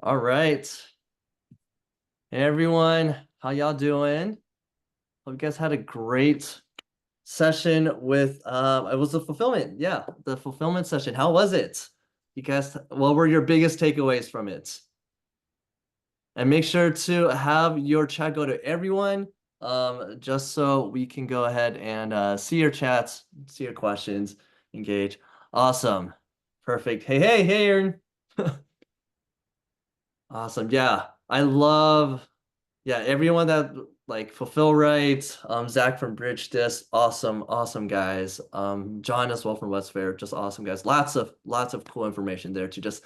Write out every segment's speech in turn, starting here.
All right. Hey everyone, how y'all doing? Hope you guys had a great session with it was the fulfillment. Yeah, the fulfillment session. How was it? You guys, what were your biggest takeaways from it? And make sure to have your chat go to everyone, just so we can go ahead and see your chats, see your questions, engage. Awesome. Perfect. Hey, Aaron. Awesome. Yeah, I love. Yeah, everyone that like Fulfill Right, Zach from Bridge Disc, awesome guys. John as well from West Fair, just awesome guys. Lots of cool information there to just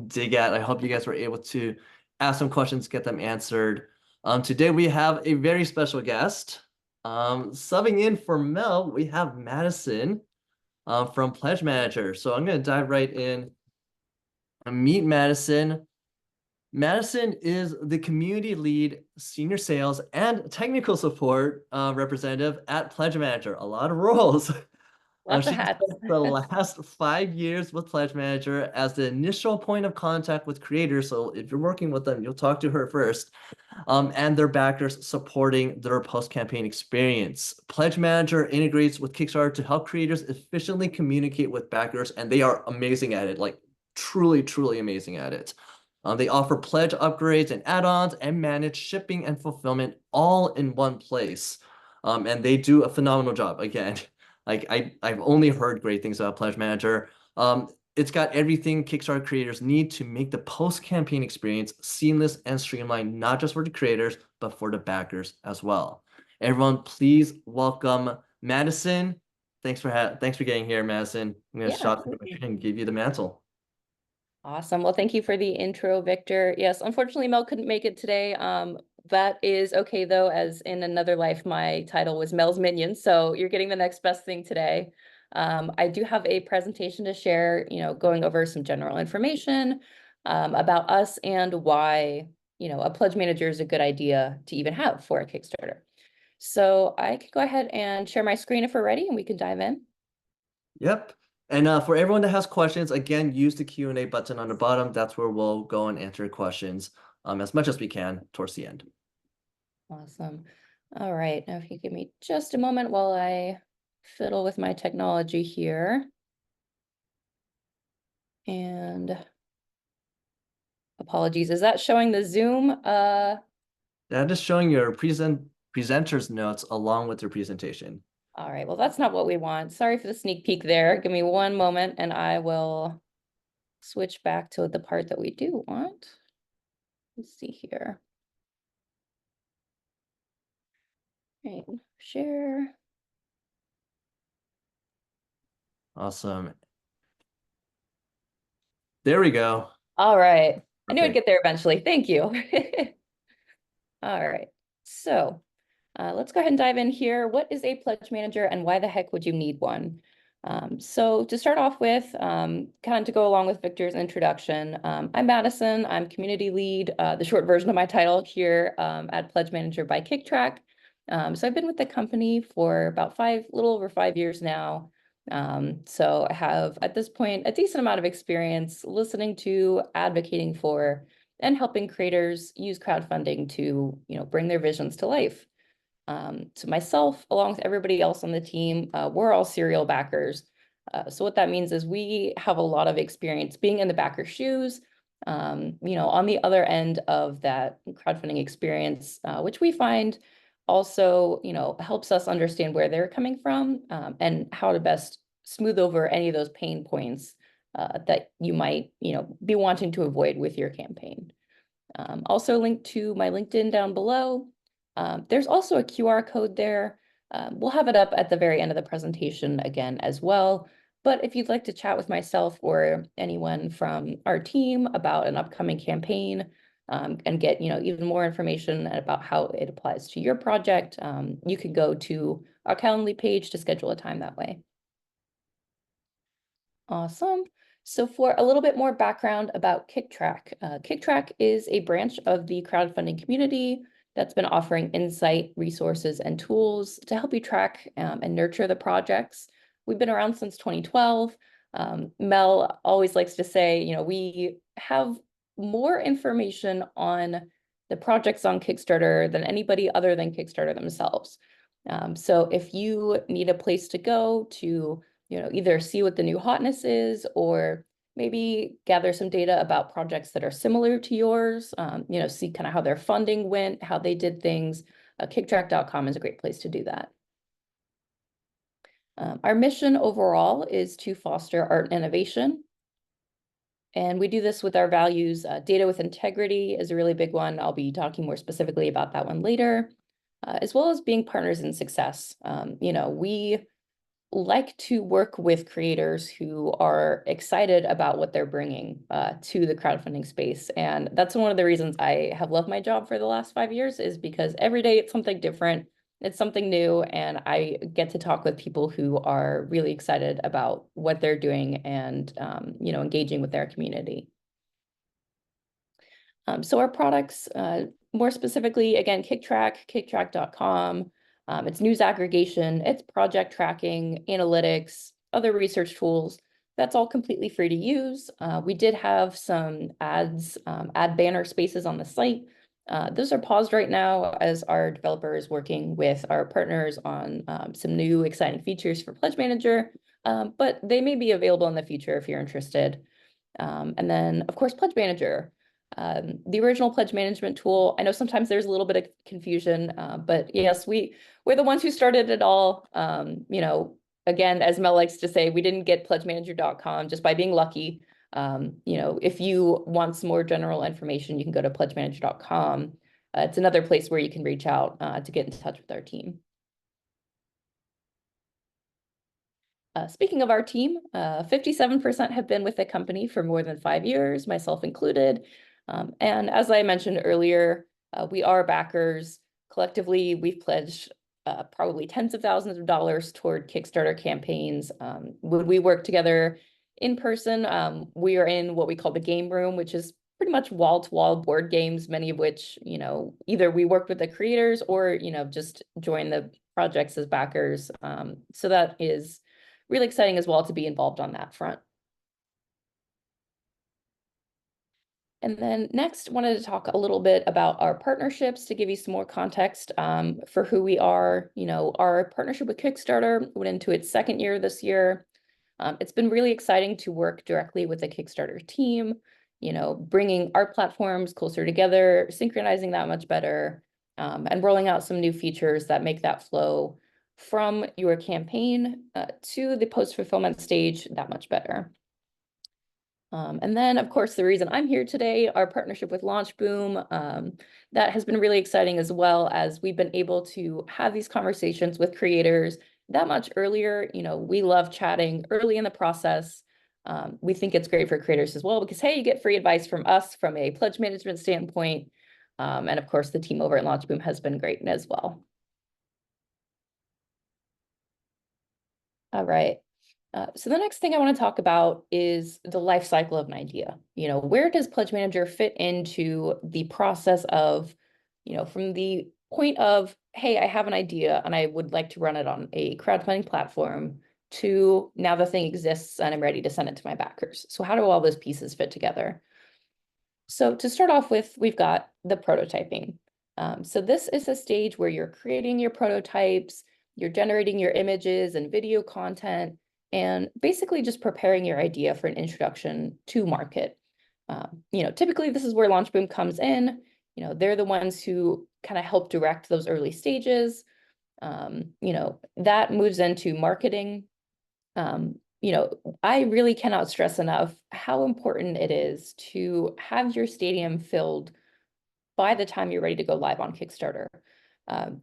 dig at. I hope you guys were able to ask some questions, get them answered. Today we have a very special guest. Subbing in for Mel, we have Madison from PlegeManager. So I'm gonna dive right in and meet Madison. Madison is the community lead, senior sales, and technical support representative at PlegeManager. A lot of roles. Lots of She hats. spent the last 5 years with PlegeManager as the initial point of contact with creators. So if you're working with them, you'll talk to her first. And their backers supporting their post-campaign experience. PlegeManager integrates with Kickstarter to help creators efficiently communicate with backers, and they are amazing at it, like truly amazing at it. They offer pledge upgrades and add-ons and manage shipping and fulfillment all in one place. And they do a phenomenal job. Again, like I've only heard great things about PlegeManager. It's got everything Kickstarter creators need to make the post-campaign experience seamless and streamlined, not just for the creators, but for the backers as well. Everyone, please welcome Madison. Thanks for getting here, Madison. I'm gonna Yeah, shot absolutely. and give you the mantle. Awesome. Well, thank you for the intro, Victor. Yes, unfortunately, Mel couldn't make it today. That is okay though, as in another life, my title was Mel's Minion. So you're getting the next best thing today. I do have a presentation to share, going over some general information about us and why, a pledge manager is a good idea to even have for a Kickstarter. So I can go ahead and share my screen if we're ready and we can dive in. Yep. And for everyone that has questions, again, use the Q&A button on the bottom. That's where we'll go and answer questions as much as we can towards the end. Awesome. All right, now if you give me just a moment while I fiddle with my technology here. And apologies, is that showing the Zoom? That is showing your presenter's notes along with your presentation. All right, well, that's not what we want. Sorry for the sneak peek there. Give me one moment and I will switch back to the part that we do want. Let's see here. Right, share. Awesome. There we go. All right, I knew I'd Perfect. get there eventually. Thank you. All right, so let's go ahead and dive in here. What is a pledge manager and why the heck would you need one? So to start off with, kind of to go along with Victor's introduction, I'm Madison. I'm community lead, the short version of my title here at Pledge Manager by KickTrack. So I've been with the company for about little over 5 years now. So I have at this point a decent amount of experience listening to, advocating for, and helping creators use crowdfunding to, bring their visions to life. So myself, along with everybody else on the team, we're all serial backers. So what that means is we have a lot of experience being in the backer shoes, on the other end of that crowdfunding experience, which we find also, helps us understand where they're coming from, and how to best smooth over any of those pain points that you might, be wanting to avoid with your campaign. Also linked to my LinkedIn down below. There's also a QR code there. We'll have it up at the very end of the presentation again as well. But if you'd like to chat with myself or anyone from our team about an upcoming campaign, and get even more information about how it applies to your project, you can go to our Calendly page to schedule a time that way. Awesome. So for a little bit more background about KickTrack, KickTrack is a branch of the crowdfunding community that's been offering insight, resources, and tools to help you track and nurture the projects. We've been around since 2012. Mel always likes to say, we have more information on the projects on Kickstarter than anybody other than Kickstarter themselves. So if you need a place to go to, either see what the new hotness is, or maybe gather some data about projects that are similar to yours, see kind of how their funding went, how they did things, kicktrack.com is a great place to do that. Our mission overall is to foster art and innovation. And we do this with our values. Data with integrity is a really big one. I'll be talking more specifically about that one later, as well as being partners in success. We like to work with creators who are excited about what they're bringing to the crowdfunding space. And that's one of the reasons I have loved my job for the last 5 years, is because every day it's something different. It's something new, and I get to talk with people who are really excited about what they're doing and engaging with their community. So our products, more specifically, again, kicktrack.com. It's news aggregation, it's project tracking, analytics, other research tools. That's all completely free to use. We did have some ads, ad banner spaces on the site. Those are paused right now as our developer is working with our partners on some new exciting features for PlegeManager, but they may be available in the future if you're interested. And then, of course, PlegeManager. The original pledge management tool, I know sometimes there's a little bit of confusion, but yes, we're the ones who started it all. Again, as Mel likes to say, we didn't get pledgemanager.com just by being lucky. If you want some more general information, you can go to pledgemanager.com. It's another place where you can reach out to get in touch with our team. Speaking of our team, 57% have been with the company for more than 5 years, myself included. And as I mentioned earlier, we are backers. Collectively, we've pledged probably tens of thousands of dollars toward Kickstarter campaigns. When we work together in person, we are in what we call the game room, which is pretty much wall-to-wall board games, many of which, either we work with the creators or, just join the projects as backers. So that is really exciting as well to be involved on that front. And then next, wanted to talk a little bit about our partnerships to give you some more context for who we are. Our partnership with Kickstarter went into its 2nd year this year. It's been really exciting to work directly with the Kickstarter team, bringing our platforms closer together, synchronizing that much better, and rolling out some new features that make that flow from your campaign to the post-fulfillment stage that much better. And then, of course, the reason I'm here today, our partnership with LaunchBoom, that has been really exciting, as well as we've been able to have these conversations with creators that much earlier. We love chatting early in the process. We think it's great for creators as well because, hey, you get free advice from us from a pledge management standpoint. And of course, the team over at LaunchBoom has been great as well. All right. So the next thing I want to talk about is the life cycle of an idea. Where does PlegeManager fit into the process of, from the point of, hey, I have an idea and I would like to run it on a crowdfunding platform, to now the thing exists and I'm ready to send it to my backers. So how do all those pieces fit together? So to start off with, we've got the prototyping. So this is a stage where you're creating your prototypes, you're generating your images and video content, and basically just preparing your idea for an introduction to market. Typically this is where LaunchBoom comes in. They're the ones who kind of help direct those early stages. That moves into marketing. I really cannot stress enough how important it is to have your stadium filled by the time you're ready to go live on Kickstarter.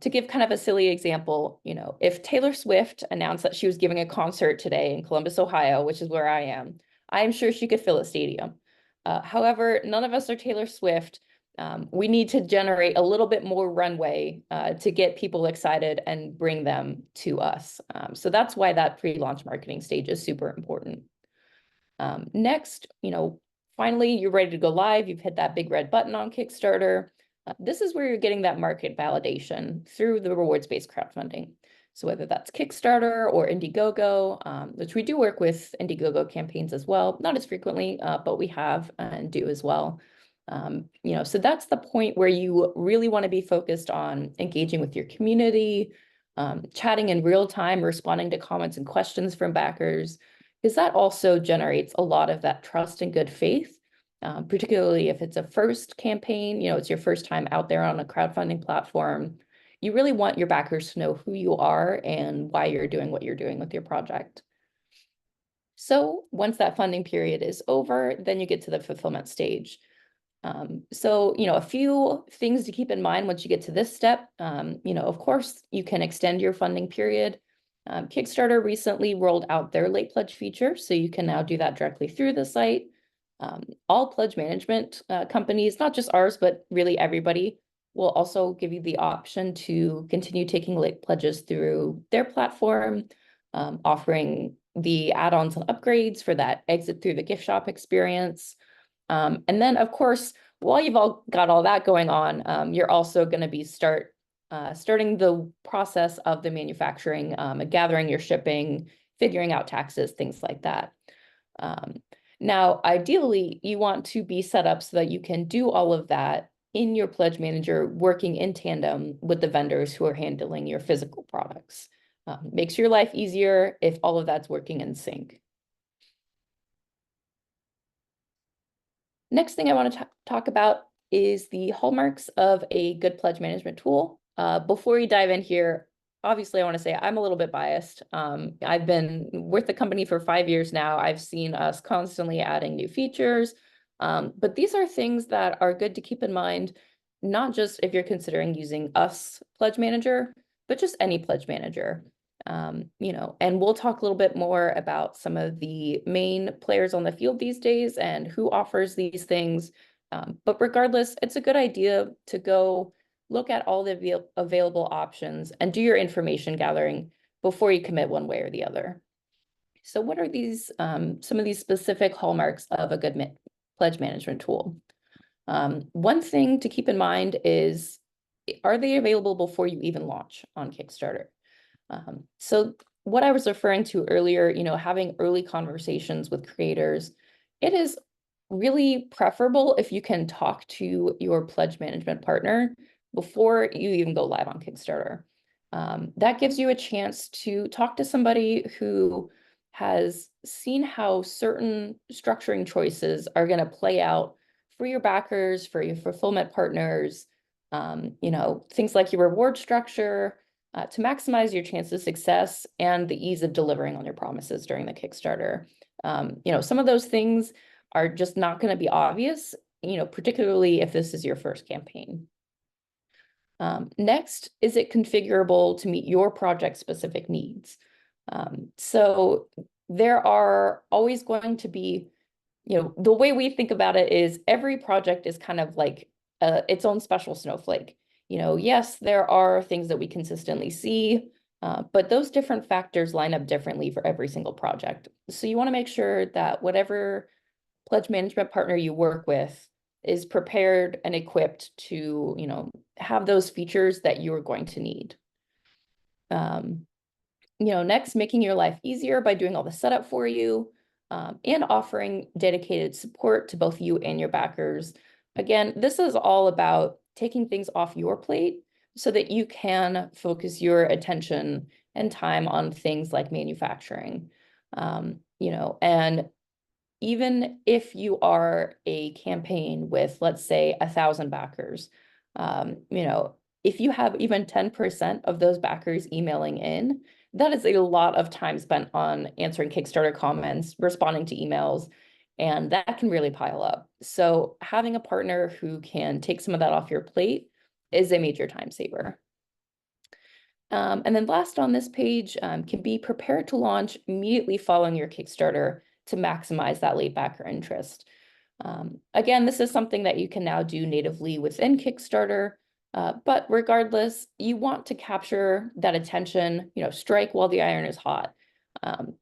To give kind of a silly example, if Taylor Swift announced that she was giving a concert today in Columbus, Ohio, which is where I am sure she could fill a stadium. However, none of us are Taylor Swift. We need to generate a little bit more runway to get people excited and bring them to us. So that's why that pre-launch marketing stage is super important. Next, finally, you're ready to go live. You've hit that big red button on Kickstarter. This is where you're getting that market validation through the rewards-based crowdfunding. So whether that's Kickstarter or Indiegogo, which we do work with Indiegogo campaigns as well, not as frequently, but we have and do as well. So that's the point where you really want to be focused on engaging with your community, chatting in real time, responding to comments and questions from backers, because that also generates a lot of that trust and good faith, particularly if it's a first campaign, it's your first time out there on a crowdfunding platform. You really want your backers to know who you are and why you're doing what you're doing with your project. So once that funding period is over, then you get to the fulfillment stage. A few things to keep in mind once you get to this step. Of course, you can extend your funding period. Kickstarter recently rolled out their late pledge feature, so you can now do that directly through the site. All pledge management companies, not just ours, but really everybody, will also give you the option to continue taking late pledges through their platform, offering the add-ons and upgrades for that exit through the gift shop experience. And then, of course, while you've all got all that going on, you're also going to be starting the process of the manufacturing, gathering your shipping, figuring out taxes, things like that. Now, ideally, you want to be set up so that you can do all of that in your pledge manager, working in tandem with the vendors who are handling your physical products. Makes your life easier if all of that's working in sync. Next thing I want to talk about is the hallmarks of a good pledge management tool. Before we dive in here, obviously I want to say I'm a little bit biased. I've been with the company for 5 years now. I've seen us constantly adding new features, but these are things that are good to keep in mind, not just if you're considering using us Pledge Manager, but just any Pledge Manager. And we'll talk a little bit more about some of the main players on the field these days and who offers these things. But regardless, it's a good idea to go look at all the available options and do your information gathering before you commit one way or the other. So what are these some of these specific hallmarks of a good pledge management tool? One thing to keep in mind is, are they available before you even launch on Kickstarter? So what I was referring to earlier, having early conversations with creators, it is really preferable if you can talk to your pledge management partner before you even go live on Kickstarter. That gives you a chance to talk to somebody who has seen how certain structuring choices are going to play out for your backers, for your fulfillment partners, things like your reward structure, to maximize your chance of success and the ease of delivering on your promises during the Kickstarter. Some of those things are just not going to be obvious, particularly if this is your first campaign. Next, is it configurable to meet your project-specific needs? So there are always going to be, the way we think about it is every project is kind of like its own special snowflake. Yes, there are things that we consistently see, but those different factors line up differently for every single project. So you want to make sure that whatever pledge management partner you work with is prepared and equipped to, have those features that you are going to need. Next, making your life easier by doing all the setup for you, and offering dedicated support to both you and your backers. Again, this is all about taking things off your plate so that you can focus your attention and time on things like manufacturing. And even if you are a campaign with, let's say, 1,000 backers, if you have even 10% of those backers emailing in, that is a lot of time spent on answering Kickstarter comments, responding to emails, and that can really pile up. So having a partner who can take some of that off your plate is a major time saver. And then last on this page, can be prepared to launch immediately following your Kickstarter to maximize that late backer interest. Again, this is something that you can now do natively within Kickstarter, but regardless, you want to capture that attention, strike while the iron is hot.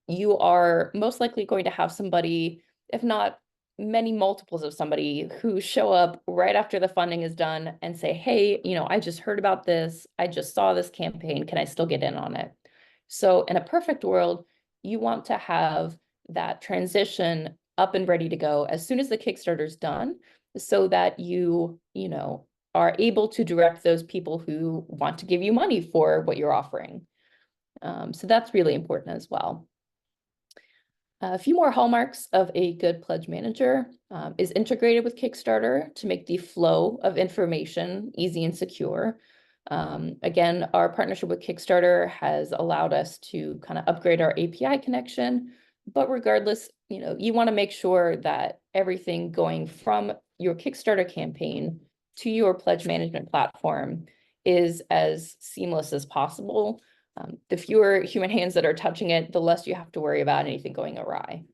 You are most likely going to have somebody, if not many multiples of somebody, who show up right after the funding is done and say, hey, I just heard about this. I just saw this campaign. Can I still get in on it? So in a perfect world, you want to have that transition up and ready to go as soon as the Kickstarter's done, so that are able to direct those people who want to give you money for what you're offering. So that's really important as well. A few more hallmarks of a good pledge manager is integrated with Kickstarter to make the flow of information easy and secure. Again, our partnership with Kickstarter has allowed us to kind of upgrade our API connection, but regardless, you want to make sure that everything going from your Kickstarter campaign to your pledge management platform is as seamless as possible. The fewer human hands that are touching it, the less you have to worry about anything going awry.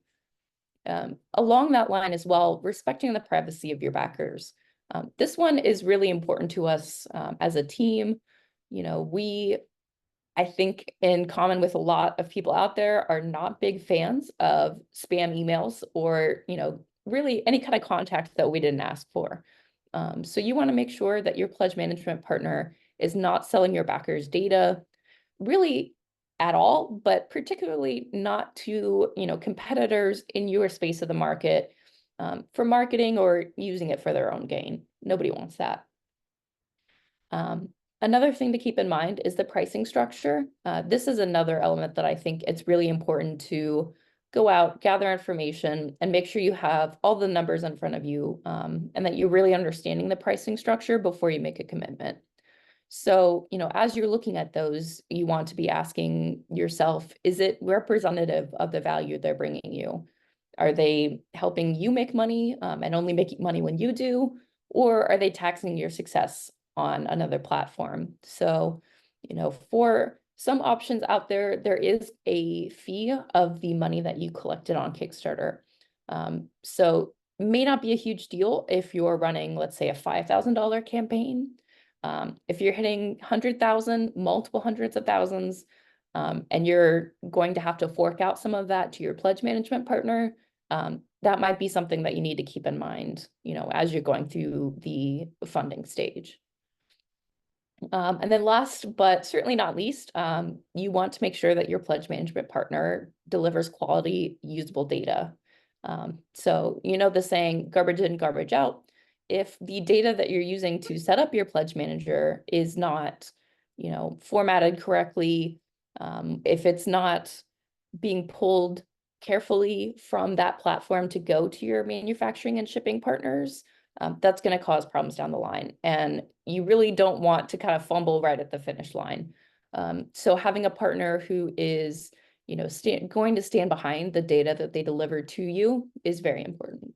Along that line as well, respecting the privacy of your backers. This one is really important to us as a team. I think in common with a lot of people out there, are not big fans of spam emails or, really any kind of contact that we didn't ask for. So you want to make sure that your pledge management partner is not selling your backers' data really at all, but particularly not to, competitors in your space of the market for marketing or using it for their own gain. Nobody wants that. Another thing to keep in mind is the pricing structure. This is another element that I think it's really important to go out, gather information, and make sure you have all the numbers in front of you and that you're really understanding the pricing structure before you make a commitment. So, as you're looking at those, you want to be asking yourself, is it representative of the value they're bringing you? Are they helping you make money and only making money when you do? Or are they taxing your success on another platform? So, for some options out there, there is a fee of the money that you collected on Kickstarter. So it may not be a huge deal if you're running, let's say, a $5,000 campaign. If you're hitting 100,000, multiple hundreds of thousands, and you're going to have to fork out some of that to your pledge management partner, that might be something that you need to keep in mind, as you're going through the funding stage. And then last, but certainly not least, you want to make sure that your pledge management partner delivers quality, usable data. So the saying, garbage in, garbage out. If the data that you're using to set up your pledge manager is not, formatted correctly, if it's not being pulled carefully from that platform to go to your manufacturing and shipping partners, that's going to cause problems down the line. And you really don't want to kind of fumble right at the finish line. So having a partner who is, going to stand behind the data that they deliver to you is very important.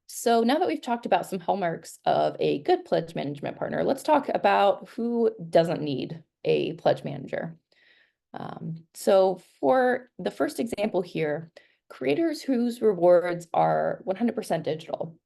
So now that we've talked about some hallmarks of a good pledge management partner, let's talk about who doesn't need a pledge manager. So for the first example here, creators whose rewards are 100% digital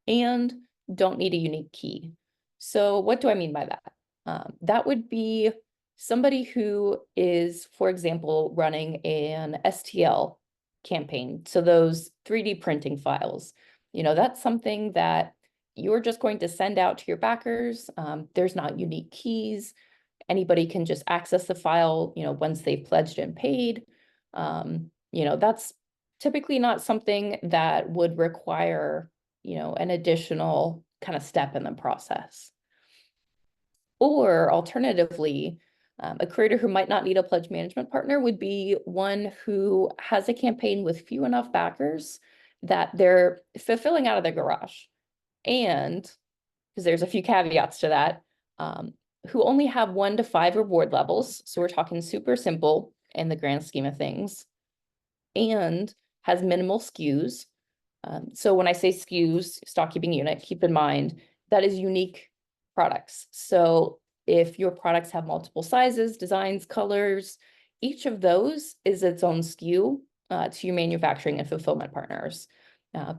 and don't need a unique key. So what do I mean by that? That would be somebody who is, for example, running an STL campaign. So those 3D printing files, that's something that you're just going to send out to your backers. There's not unique keys. Anybody can just access the file, once they've pledged and paid. That's typically not something that would require, an additional kind of step in the process. Or alternatively, a creator who might not need a pledge management partner would be one who has a campaign with few enough backers that they're fulfilling out of their garage. And because there's a few caveats to that, who only have 1 to 5 reward levels. So we're talking super simple in the grand scheme of things, and has minimal SKUs. So when I say SKUs, stock keeping unit, keep in mind that is unique products. So if your products have multiple sizes, designs, colors, each of those is its own SKU to your manufacturing and fulfillment partners.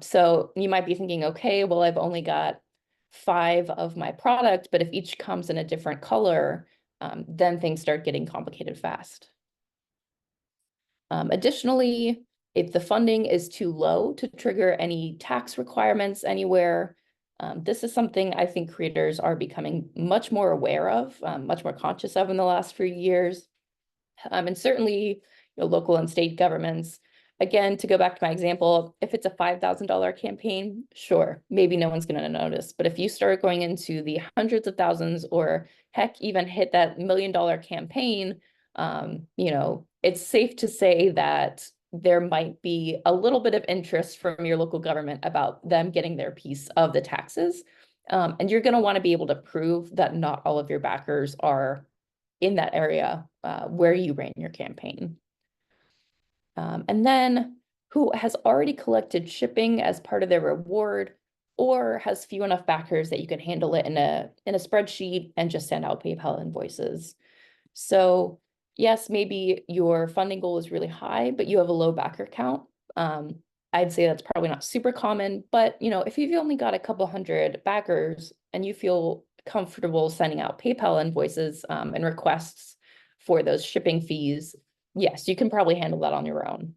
So you might be thinking, okay, well, I've only got 5 of my product, but if each comes in a different color, then things start getting complicated fast. Additionally, if the funding is too low to trigger any tax requirements anywhere, this is something I think creators are becoming much more aware of, much more conscious of in the last few years. And certainly, local and state governments, Again, to go back to my example, if it's a $5,000 campaign, sure, maybe no one's going to notice. But if you start going into the hundreds of thousands, or heck, even hit that $1 million campaign, it's safe to say that there might be a little bit of interest from your local government about them getting their piece of the taxes. And you're going to want to be able to prove that not all of your backers are in that area where you ran your campaign. And then who has already collected shipping as part of their reward, or has few enough backers that you can handle it in a spreadsheet and just send out PayPal invoices. So yes, maybe your funding goal is really high, but you have a low backer count. I'd say that's probably not super common, but if you've only got a couple hundred backers and you feel comfortable sending out PayPal invoices and requests for those shipping fees, yes, you can probably handle that on your own.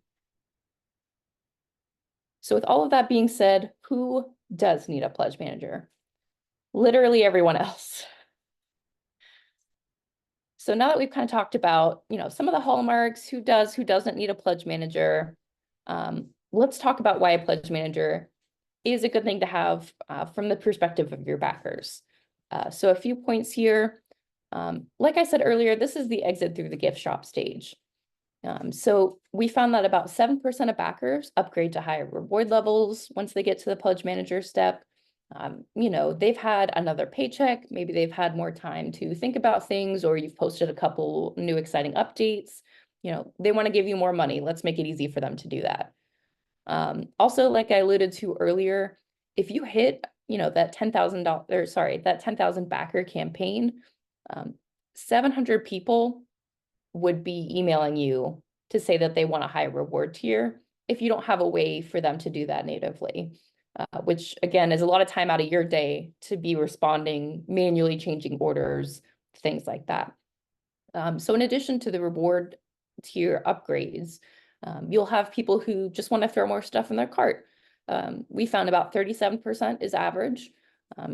So with all of that being said, who does need a pledge manager? Literally everyone else. So now that we've kind of talked about, some of the hallmarks, who does, who doesn't need a pledge manager, let's talk about why a pledge manager is a good thing to have from the perspective of your backers. So a few points here. Like I said earlier, this is the exit through the gift shop stage. So we found that about 7% of backers upgrade to higher reward levels once they get to the pledge manager step. They've had another paycheck, maybe they've had more time to think about things, or you've posted a couple new exciting updates. They want to give you more money. Let's make it easy for them to do that. Also, like I alluded to earlier, if you hit, that that 10,000 backer campaign, 700 people would be emailing you to say that they want a high reward tier if you don't have a way for them to do that natively, which again is a lot of time out of your day to be responding, manually changing orders, things like that. So in addition to the reward tier upgrades, you'll have people who just want to throw more stuff in their cart. We found about 37% is average.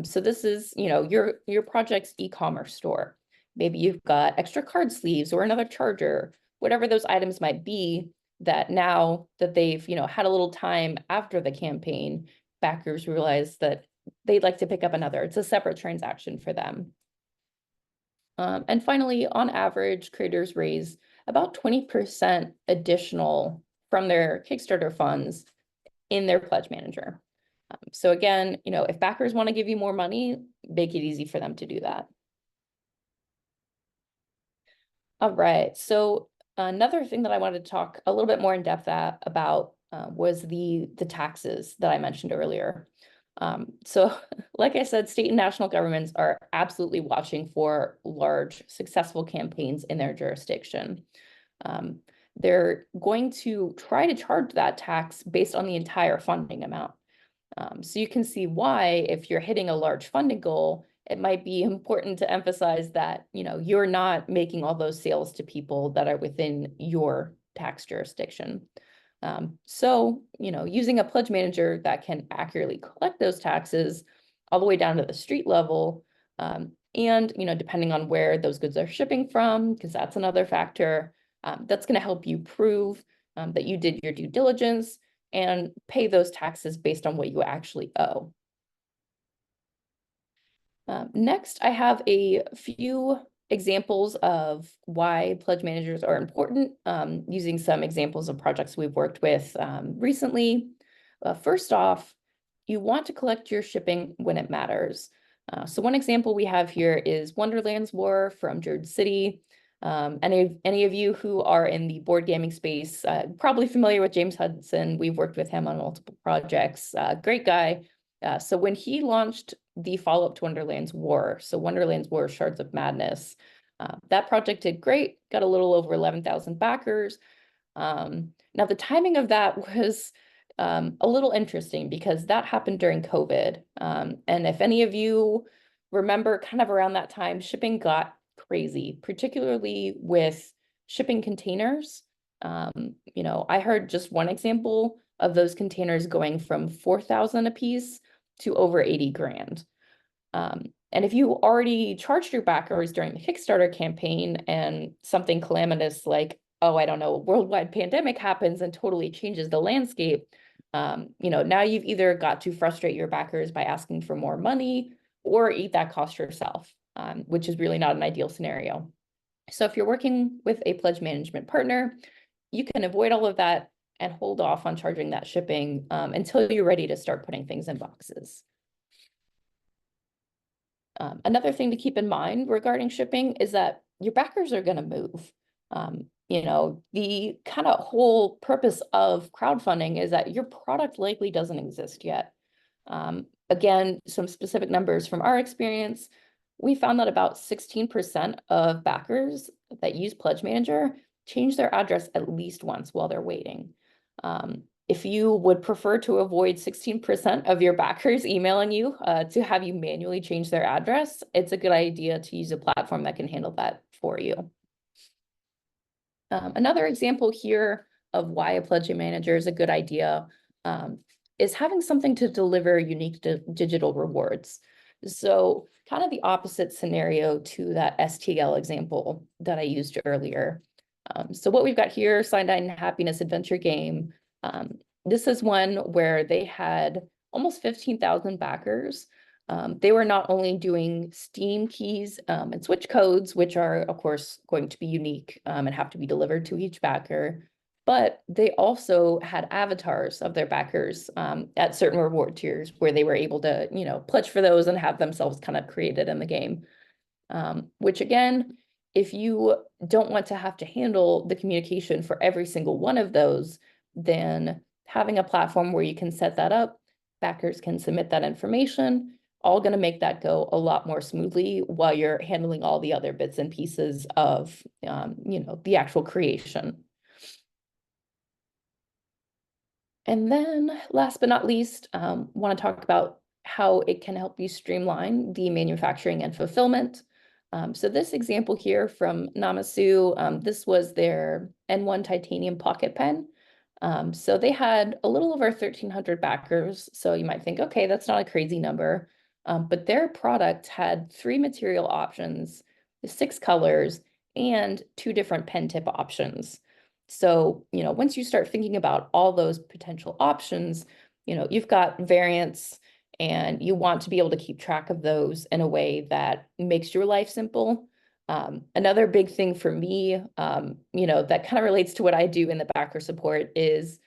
So this is, your project's e-commerce store. Maybe you've got extra card sleeves or another charger, whatever those items might be, that now that they've, had a little time after the campaign, backers realize that they'd like to pick up another. It's a separate transaction for them. And finally, on average, creators raise about 20% additional from their Kickstarter funds in their pledge manager. So again, if backers want to give you more money, make it easy for them to do that. All right, so another thing that I wanted to talk a little bit more in depth about was the taxes that I mentioned earlier. So like I said, state and national governments are absolutely watching for large, successful campaigns in their jurisdiction. They're going to try to charge that tax based on the entire funding amount. So you can see why, if you're hitting a large funding goal, it might be important to emphasize that, you're not making all those sales to people that are within your tax jurisdiction. So, using a pledge manager that can accurately collect those taxes all the way down to the street level, and, depending on where those goods are shipping from, because that's another factor, that's going to help you prove that you did your due diligence and pay those taxes based on what you actually owe. Next, I have a few examples of why pledge managers are important, using some examples of projects we've worked with recently. First off, you want to collect your shipping when it matters. So one example we have here is Wonderland's War from Jersey City. Any of you who are in the board gaming space, probably familiar with James Hudson. We've worked with him on multiple projects. Great guy. So when he launched the follow-up to Wonderland's War, so Wonderland's War Shards of Madness, that project did great, got a little over 11,000 backers. Now the timing of that was a little interesting because that happened during COVID. And if any of you remember, kind of around that time, shipping got crazy, particularly with shipping containers. I heard just one example of those containers going from 4,000 a piece to over 80 grand. And if you already charged your backers during the Kickstarter campaign and something calamitous like oh, I don't know, a worldwide pandemic happens and totally changes the landscape, now you've either got to frustrate your backers by asking for more money or eat that cost yourself, which is really not an ideal scenario. So if you're working with a pledge management partner, you can avoid all of that and hold off on charging that shipping until you're ready to start putting things in boxes. Another thing to keep in mind regarding shipping is that your backers are going to move. The kind of whole purpose of crowdfunding is that your product likely doesn't exist yet. Again, some specific numbers from our experience, we found that about 16% of backers that use PlegeManager change their address at least once while they're waiting. If you would prefer to avoid 16% of your backers emailing you to have you manually change their address, it's a good idea to use a platform that can handle that for you. Another example here of why a PlegeManager is a good idea is having something to deliver unique digital rewards. So kind of the opposite scenario to that STL example that I used earlier. So what we've got here, Slide 9 Happiness Adventure Game. This is one where they had almost 15,000 backers. They were not only doing Steam keys and switch codes, which are, of course, going to be unique and have to be delivered to each backer, but they also had avatars of their backers at certain reward tiers where they were able to, pledge for those and have themselves kind of created in the game. Which again, if you don't want to have to handle the communication for every single one of those, then having a platform where you can set that up, backers can submit that information, all going to make that go a lot more smoothly while you're handling all the other bits and pieces of, the actual creation. And then last but not least, want to talk about how it can help you streamline the manufacturing and fulfillment. So this example here from Namasu, this was their N1 titanium pocket pen. So they had a little over 1,300 backers. So you might think, okay, that's not a crazy number. But their product had 3 material options, 6 colors, and 2 different pen tip options. So, once you start thinking about all those potential options, you've got variants and you want to be able to keep track of those in a way that makes your life simple. Another big thing for me, that kind of relates to what I do in the backer support is,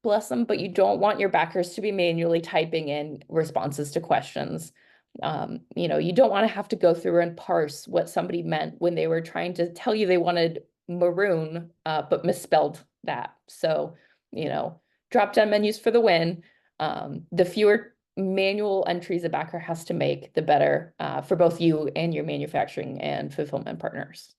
bless them, but you don't want your backers to be manually typing in responses to questions. You don't want to have to go through and parse what somebody meant when they were trying to tell you they wanted maroon, but misspelled that. So, drop down menus for the win. The fewer manual entries a backer has to make, the better for both you and your manufacturing and fulfillment partners.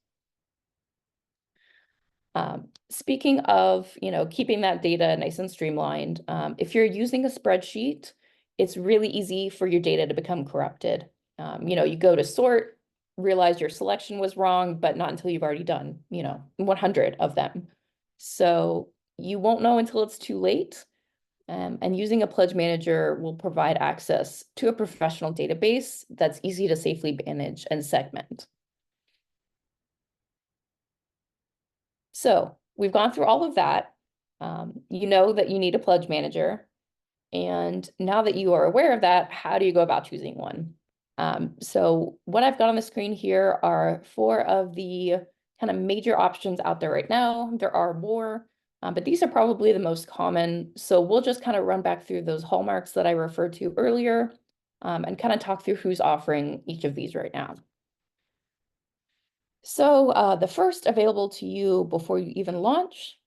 Speaking of, keeping that data nice and streamlined, if you're using a spreadsheet, it's really easy for your data to become corrupted. You go to sort, realize your selection was wrong, but not until you've already done, 100 of them. So you won't know until it's too late. And using a PlegeManager will provide access to a professional database that's easy to safely manage and segment. So we've gone through all of that. You know that you need a PlegeManager. And now that you are aware of that, how do you go about choosing one? So what I've got on the screen here are 4 of the kind of major options out there right now. There are more, but these are probably the most common. So we'll just kind of run back through those hallmarks that I referred to earlier and kind of talk through who's offering each of these right now. So the first available to you before you even launch,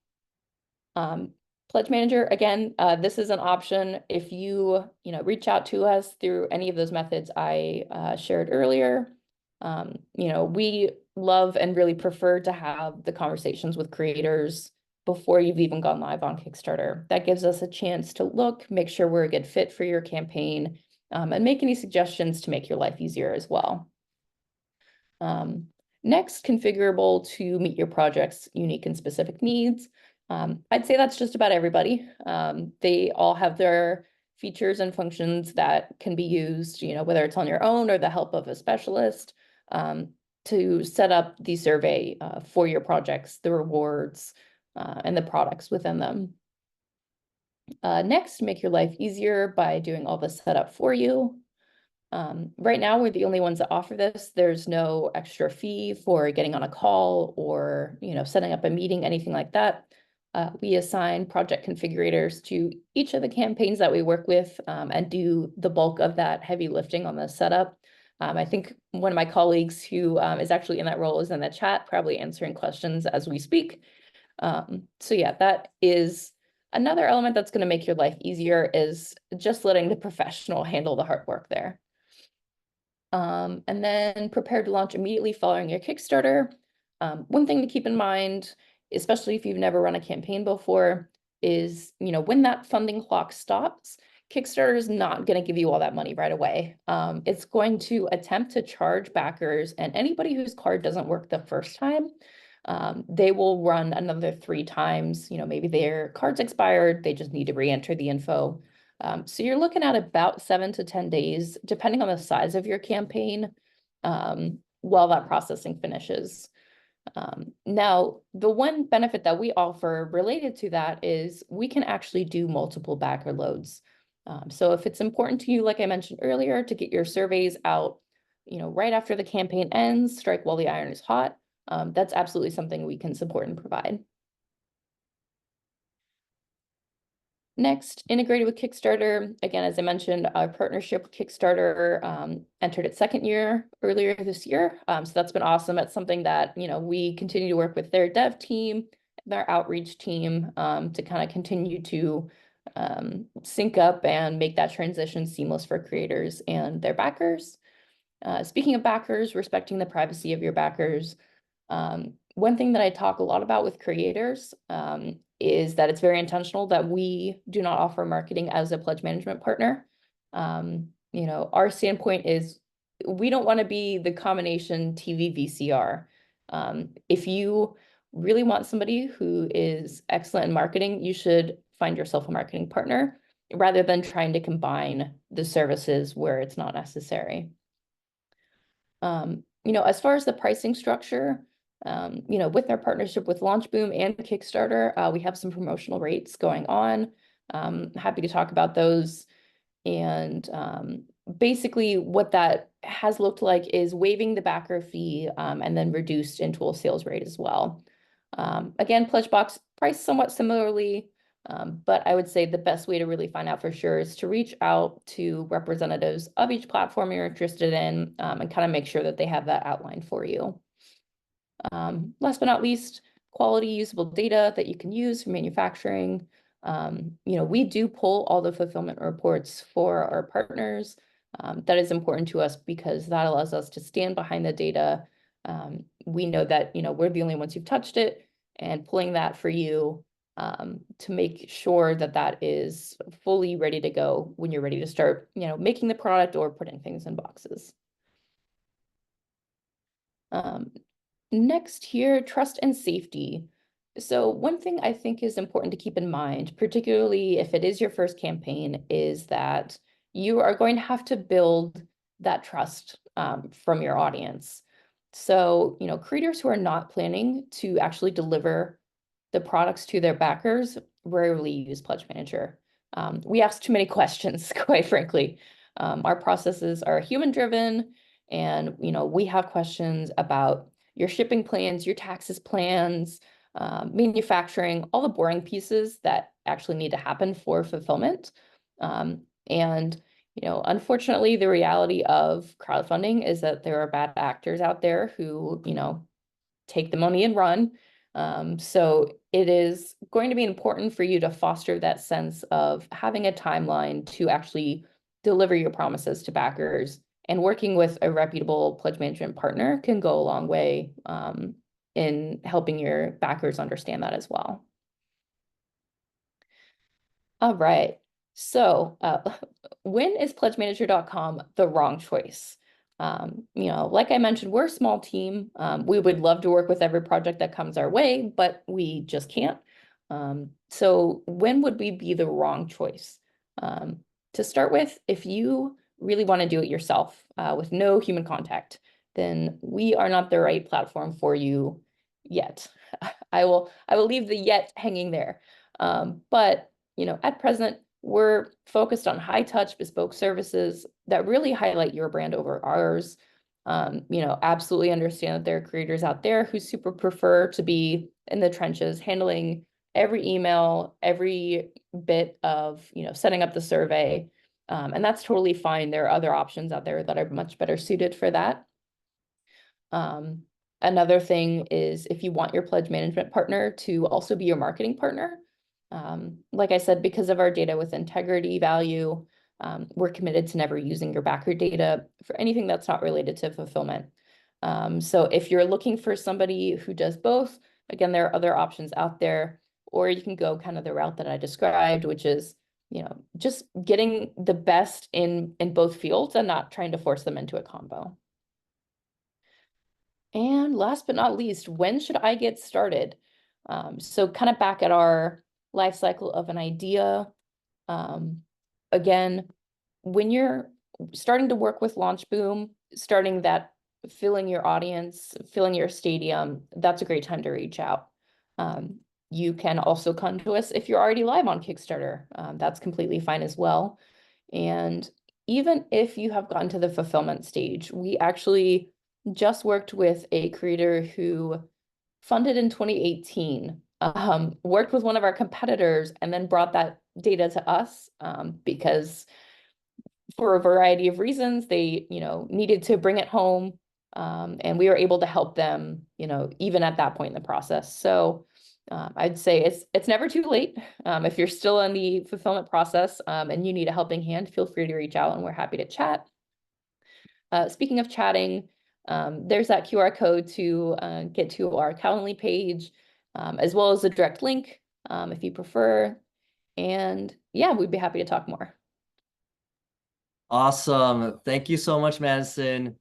PlegeManager, again, this is an option if you, reach out to us through any of those methods I shared earlier. We love and really prefer to have the conversations with creators before you've even gone live on Kickstarter. That gives us a chance to look, make sure we're a good fit for your campaign, and make any suggestions to make your life easier as well. Next, configurable to meet your project's unique and specific needs. I'd say that's just about everybody. They all have their features and functions that can be used, whether it's on your own or the help of a specialist. to set up the survey for your projects, the rewards, and the products within them. Next, make your life easier by doing all the setup for you. Right now, we're the only ones that offer this. There's no extra fee for getting on a call or, setting up a meeting, anything like that. We assign project configurators to each of the campaigns that we work with and do the bulk of that heavy lifting on the setup. I think one of my colleagues who is actually in that role is in the chat, probably answering questions as we speak. So yeah, that is another element that's going to make your life easier, is just letting the professional handle the hard work there. And then prepare to launch immediately following your Kickstarter. One thing to keep in mind, especially if you've never run a campaign before, is, when that funding clock stops, Kickstarter is not going to give you all that money right away. It's going to attempt to charge backers, and anybody whose card doesn't work the first time, they will run another 3 times. Maybe their card's expired, they just need to re-enter the info. So you're looking at about 7 to 10 days, depending on the size of your campaign, while that processing finishes. Now, the one benefit that we offer related to that is we can actually do multiple backer loads. So if it's important to you, like I mentioned earlier, to get your surveys out, right after the campaign ends, strike while the iron is hot, that's absolutely something we can support and provide. Next, integrated with Kickstarter. Again, as I mentioned, our partnership with Kickstarter entered its 2nd year earlier this year. So that's been awesome. It's something that, we continue to work with their dev team, their outreach team, to kind of continue to sync up and make that transition seamless for creators and their backers. Speaking of backers, respecting the privacy of your backers. One thing that I talk a lot about with creators is that it's very intentional that we do not offer marketing as a pledge management partner. Our standpoint is we don't want to be the combination TV VCR. If you really want somebody who is excellent in marketing, you should find yourself a marketing partner rather than trying to combine the services where it's not necessary. As far as the pricing structure, with our partnership with LaunchBoom and Kickstarter, we have some promotional rates going on. Happy to talk about those. And basically what that has looked like is waiving the backer fee and then reduced in-tool sales rate as well. Again, Pledgebox priced somewhat similarly, but I would say the best way to really find out for sure is to reach out to representatives of each platform you're interested in and kind of make sure that they have that outlined for you. Last but not least, quality usable data that you can use for manufacturing. We do pull all the fulfillment reports for our partners. That is important to us because that allows us to stand behind the data. We know that, we're the only ones who've touched it, and pulling that for you to make sure that that is fully ready to go when you're ready to start, making the product or putting things in boxes. Next here, trust and safety. So one thing I think is important to keep in mind, particularly if it is your first campaign, is that you are going to have to build that trust from your audience. So, creators who are not planning to actually deliver the products to their backers rarely use PlegeManager. We ask too many questions, quite frankly. Our processes are human-driven, and we have questions about your shipping plans, your taxes plans, manufacturing, all the boring pieces that actually need to happen for fulfillment. Unfortunately, the reality of crowdfunding is that there are bad actors out there who, take the money and run. So it is going to be important for you to foster that sense of having a timeline to actually deliver your promises to backers, and working with a reputable pledge management partner can go a long way in helping your backers understand that as well. All right. So when is PledgeManager.com the wrong choice? Like I mentioned, we're a small team. We would love to work with every project that comes our way, but we just can't. So when would we be the wrong choice? To start with, if you really want to do it yourself with no human contact, then we are not the right platform for you yet. I will leave the yet hanging there. But at present, we're focused on high touch bespoke services that really highlight your brand over ours. Absolutely understand that there are creators out there who super prefer to be in the trenches, handling every email, every bit of, setting up the survey. And that's totally fine. There are other options out there that are much better suited for that. Another thing is if you want your pledge management partner to also be your marketing partner. Like I said, because of our data with integrity value, we're committed to never using your backer data for anything that's not related to fulfillment. So if you're looking for somebody who does both, again, there are other options out there, or you can go kind of the route that I described, which is, just getting the best in both fields and not trying to force them into a combo. And last but not least, when should I get started? So kind of back at our life cycle of an idea. Again, when you're starting to work with Launch Boom, starting that filling your audience, filling your stadium, that's a great time to reach out. You can also come to us if you're already live on Kickstarter. That's completely fine as well. And even if you have gotten to the fulfillment stage, we actually just worked with a creator who funded in 2018, worked with one of our competitors, and then brought that data to us because for a variety of reasons, they, needed to bring it home. And we were able to help them, even at that point in the process. So I'd say it's never too late. If you're still in the fulfillment process and you need a helping hand, feel free to reach out and we're happy to chat. Speaking of chatting, there's that QR code to get to our Calendly page, as well as a direct link if you prefer. And yeah, we'd be happy to talk more. Awesome. Thank you so much, Madison.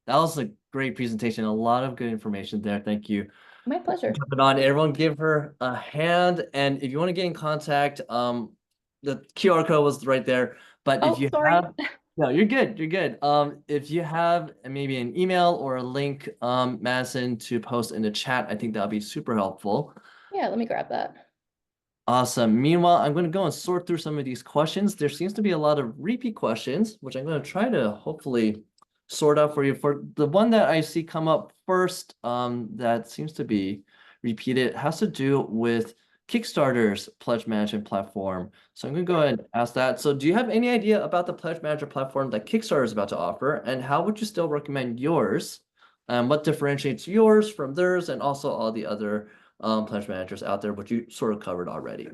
That was a great presentation. A lot of good information there. Thank you. My pleasure. Jumping on, everyone give her a hand. And if you want to get in contact, the QR code was right there. But if Oh, you sorry. have, no, you're good. You're good. If you have maybe an email or a link, Madison, to post in the chat, I think that'll be super helpful. Yeah, let me grab that. Awesome. Meanwhile, I'm going to go and sort through some of these questions. There seems to be a lot of repeat questions, which I'm going to try to hopefully sort out for you. For the one that I see come up first, that seems to be repeated, has to do with Kickstarter's pledge management platform. So I'm going to go ahead and ask that. So do you have any idea about the pledge manager platform that Kickstarter is about to offer, and how would you still recommend yours? What differentiates yours from theirs, and also all the other pledge managers out there, which you sort of covered already?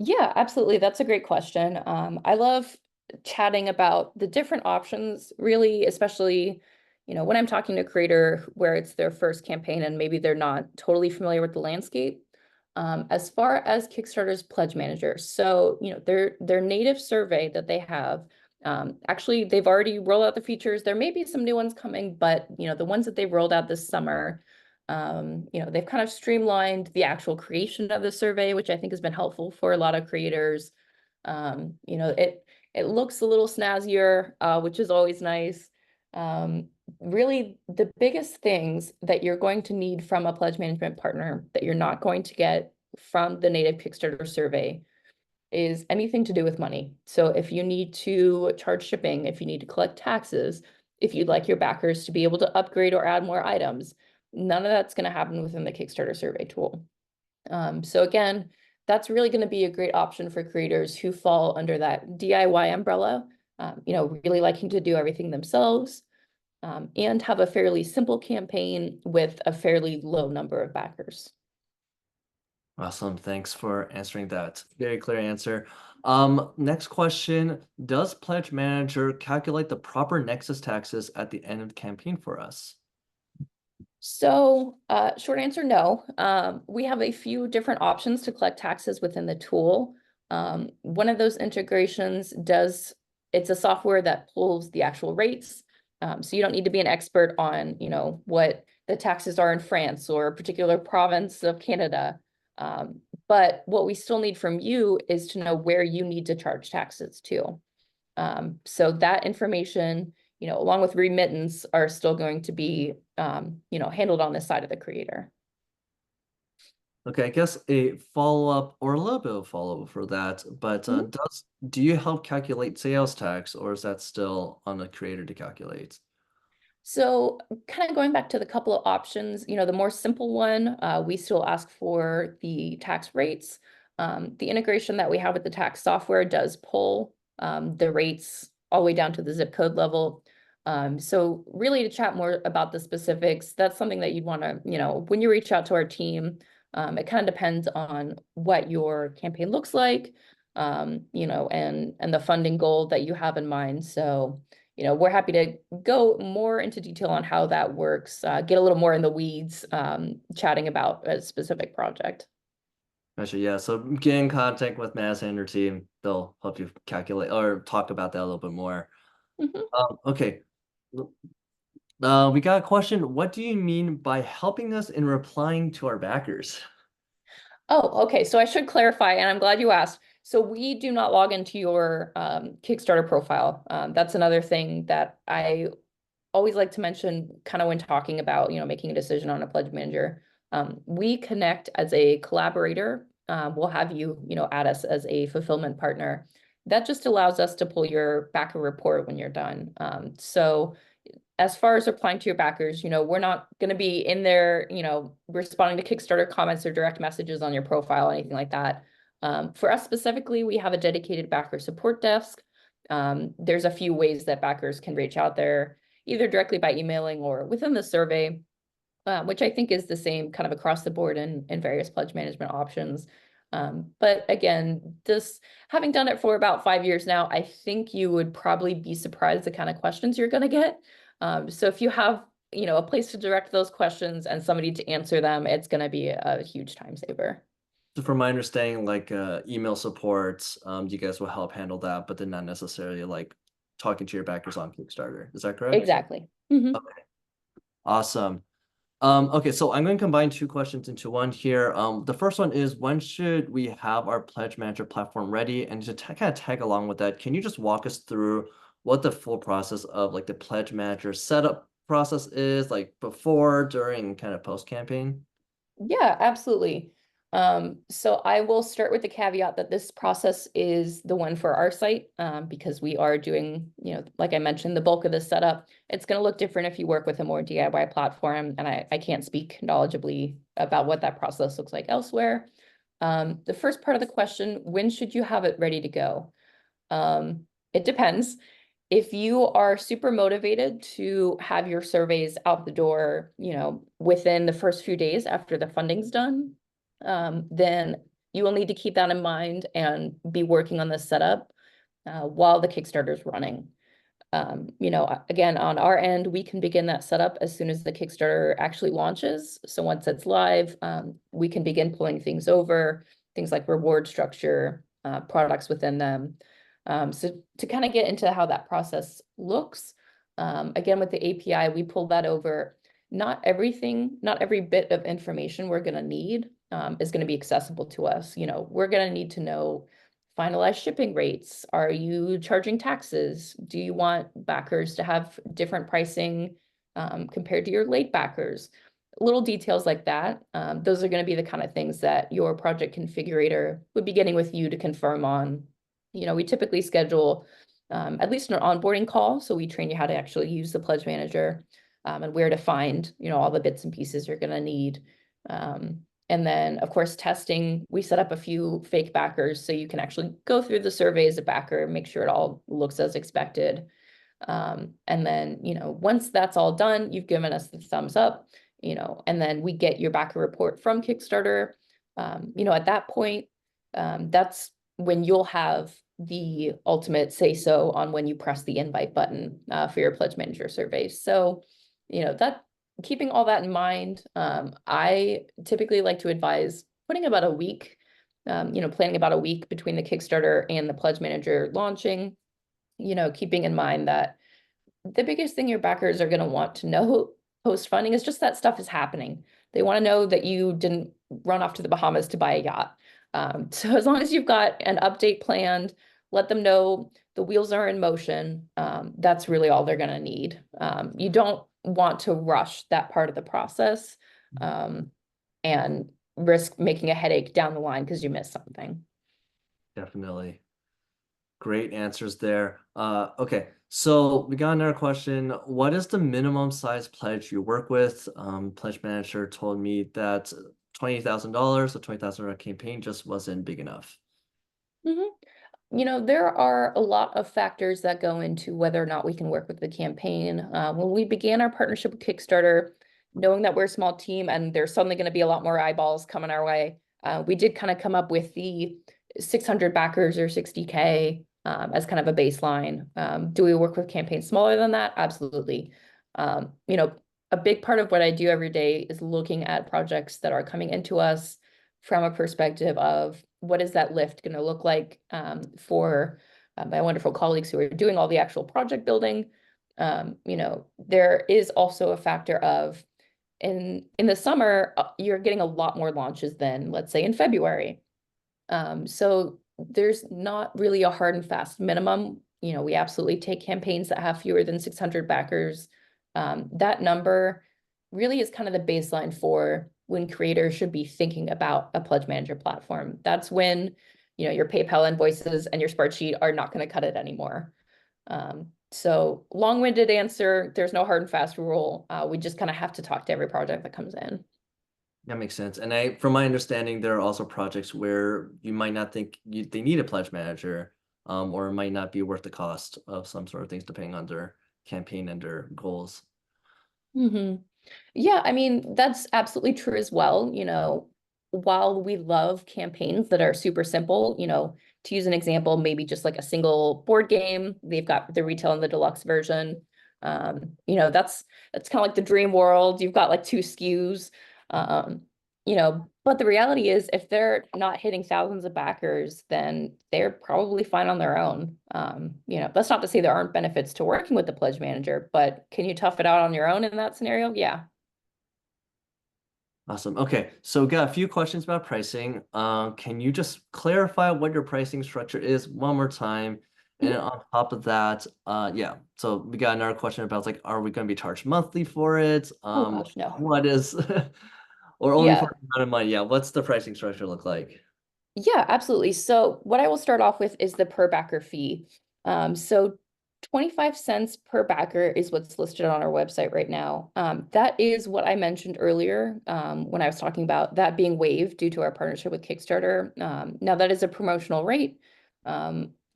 Yeah, absolutely. That's a great question. I love chatting about the different options, really, especially, when I'm talking to a creator where it's their first campaign and maybe they're not totally familiar with the landscape. As far as Kickstarter's pledge manager, so, their native survey that they have, actually, they've already rolled out the features. There may be some new ones coming, but, the ones that they've rolled out this summer, they've kind of streamlined the actual creation of the survey, which I think has been helpful for a lot of creators. It looks a little snazzier, which is always nice. Really, the biggest things that you're going to need from a pledge management partner that you're not going to get from the native Kickstarter survey is anything to do with money. So if you need to charge shipping, if you need to collect taxes, if you'd like your backers to be able to upgrade or add more items, none of that's going to happen within the Kickstarter survey tool. So again, that's really going to be a great option for creators who fall under that DIY umbrella, really liking to do everything themselves, and have a fairly simple campaign with a fairly low number of backers. Awesome. Thanks for answering that. Very clear answer. Next question. Does Pledge Manager calculate the proper Nexus taxes at the end of the campaign for us? So short answer, no. We have a few different options to collect taxes within the tool. One of those integrations it's a software that pulls the actual rates. So you don't need to be an expert on, what the taxes are in France or a particular province of Canada. But what we still need from you is to know where you need to charge taxes to. So that information along with remittance, are still going to be, handled on this side of the creator. Okay, I guess a follow-up or a little bit of follow-up for that, but Mhm. do you help calculate sales tax, or is that still on the creator to calculate? So kind of going back to the couple of options, the more simple one, we still ask for the tax rates. The integration that we have with the tax software does pull the rates all the way down to the zip code level. So really to chat more about the specifics, that's something that you'd want to, when you reach out to our team, it kind of depends on what your campaign looks like, and the funding goal that you have in mind. So we're happy to go more into detail on how that works, get a little more in the weeds, chatting about a specific project. Gotcha, yeah. So get in contact with Mass and your team. They'll help you calculate or talk about that a little bit more. Mhm. Okay. We got a question. What do you mean by helping us in replying to our backers? Oh, okay. So I should clarify, and I'm glad you asked. So we do not log into your Kickstarter profile. That's another thing that I always like to mention kind of when talking about, making a decision on a pledge manager. We connect as a collaborator. We'll have you, add us as a fulfillment partner. That just allows us to pull your backer report when you're done. So as far as replying to your backers, we're not going to be in there, responding to Kickstarter comments or direct messages on your profile, anything like that. For us specifically, we have a dedicated backer support desk. There's a few ways that backers can reach out there, either directly by emailing or within the survey, which I think is the same kind of across the board in various pledge management options. But again, this having done it for about 5 years now, I think you would probably be surprised the kind of questions you're going to get. So if you have, a place to direct those questions and somebody to answer them, it's going to be a huge time saver. So from my understanding, like email supports, you guys will help handle that, but then not necessarily like talking to your backers on Kickstarter. Is that correct? Exactly. Mhm. Okay, awesome. Okay, so I'm going to combine two questions into one here. The first one is when should we have our Pledge Manager platform ready? And to kind of tag along with that, can you just walk us through what the full process of like the Pledge Manager setup process is, like before, during, kind of post campaign? Yeah, absolutely. So I will start with the caveat that this process is the one for our site, because we are doing, like I mentioned, the bulk of the setup. It's going to look different if you work with a more DIY platform, and I can't speak knowledgeably about what that process looks like elsewhere. The first part of the question, when should you have it ready to go? It depends. If you are super motivated to have your surveys out the door, within the first few days after the funding's done, then you will need to keep that in mind and be working on the setup while the Kickstarter is running. Again, on our end, we can begin that setup as soon as the Kickstarter actually launches. So once it's live, we can begin pulling things over, things like reward structure, products within them. So to kind of get into how that process looks, again, with the API, we pull that over. Not everything, not every bit of information we're going to need is going to be accessible to us. We're going to need to know finalized shipping rates. Are you charging taxes? Do you want backers to have different pricing compared to your late backers? Little details like that. Those are going to be the kind of things that your project configurator would be getting with you to confirm on. We typically schedule at least an onboarding call. So we train you how to actually use the Pledge Manager and where to find, all the bits and pieces you're going to need. And then, of course, testing, we set up a few fake backers so you can actually go through the survey as a backer, make sure it all looks as expected. And then, once that's all done, you've given us the thumbs up, and then we get your backer report from Kickstarter. At that point, that's when you'll have the ultimate say so on when you press the invite button for your Pledge Manager survey. So, that keeping all that in mind, I typically like to advise putting about a week, planning about a week between the Kickstarter and the Pledge Manager launching, keeping in mind that the biggest thing your backers are going to want to know post funding is just that stuff is happening. They want to know that you didn't run off to the Bahamas to buy a yacht. So as long as you've got an update planned, let them know the wheels are in motion. That's really all they're going to need. You don't want to rush that part of the process and risk making a headache down the line because you missed something. Definitely. Great answers there. Okay, so we got another question. What is the minimum size pledge you work with? Pledge manager told me that $20,000, a $20,000 campaign just wasn't big enough. Mhm. You know, there are a lot of factors that go into whether or not we can work with the campaign. When we began our partnership with Kickstarter, knowing that we're a small team and there's suddenly going to be a lot more eyeballs coming our way, we did kind of come up with the 600 backers or 60K as kind of a baseline. Do we work with campaigns smaller than that? Absolutely. You know, a big part of what I do every day is looking at projects that are coming into us from a perspective of what is that lift going to look like for my wonderful colleagues who are doing all the actual project building. You know, there is also a factor of in the summer, you're getting a lot more launches than, let's say, in February. So there's not really a hard and fast minimum. You know, we absolutely take campaigns that have fewer than 600 backers. That number really is kind of the baseline for when creators should be thinking about a pledge manager platform. That's when, you know, your PayPal invoices and your spreadsheet are not going to cut it anymore. So long-winded answer, there's no hard and fast rule. We just kind of have to talk to every project that comes in. That makes sense. And from my understanding, there are also projects where you might not think they need a pledge manager, or it might not be worth the cost of some sort of things depending on their campaign and their goals. Mm-hmm. Yeah, I mean, that's absolutely true as well. You know, while we love campaigns that are super simple, you know, to use an example, maybe just like a single board game, they've got the retail and the deluxe version. You know, that's kind of like the dream world. You've got like two SKUs. Um, you know, but the reality is if they're not hitting thousands of backers, then they're probably fine on their own. You know, that's not to say there aren't benefits to working with the pledge manager, but can you tough it out on your own in that scenario? Yeah. Awesome. Okay, so we got a few questions about pricing. Can you just clarify what your pricing structure is one more time? And then on top of that, yeah. So we got another question about like, are we going to be charged monthly for it? Oh gosh, no. What is, or only Yeah. for the amount of money? Yeah. What's the pricing structure look like? Yeah, absolutely. So what I will start off with is the per backer fee. So 25 cents per backer is what's listed on our website right now. That is what I mentioned earlier when I was talking about that being waived due to our partnership with Kickstarter. Now that is a promotional rate.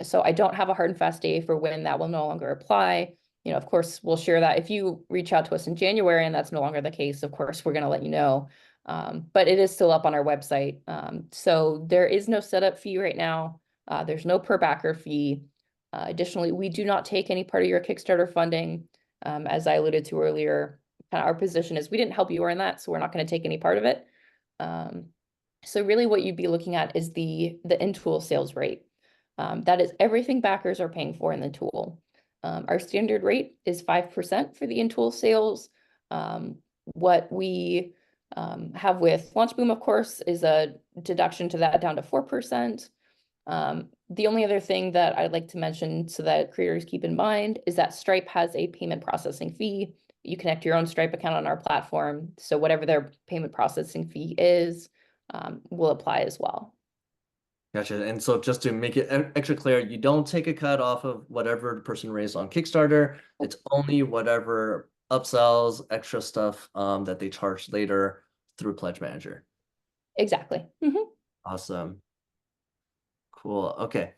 So I don't have a hard and fast day for when that will no longer apply. You know, of course, we'll share that if you reach out to us in January and that's no longer the case, of course, we're going to let you know. But it is still up on our website. So there is no setup fee right now. There's no per backer fee. Additionally, we do not take any part of your Kickstarter funding. As I alluded to earlier, kind of our position is we didn't help you earn that, so we're not going to take any part of it. So really what you'd be looking at is the in-tool sales rate. That is everything backers are paying for in the tool. Our standard rate is 5% for the in-tool sales. What we have with LaunchBoom, of course, is a deduction to that down to 4%. The only other thing that I'd like to mention so that creators keep in mind is that Stripe has a payment processing fee. You connect your own Stripe account on our platform. So whatever their payment processing fee is, will apply as well. Gotcha. And so just to make it extra clear, you don't take a cut off of whatever the person raised on Kickstarter. It's only whatever upsells, extra stuff that they charge later through Pledge Manager. Exactly. Awesome. Cool. Okay.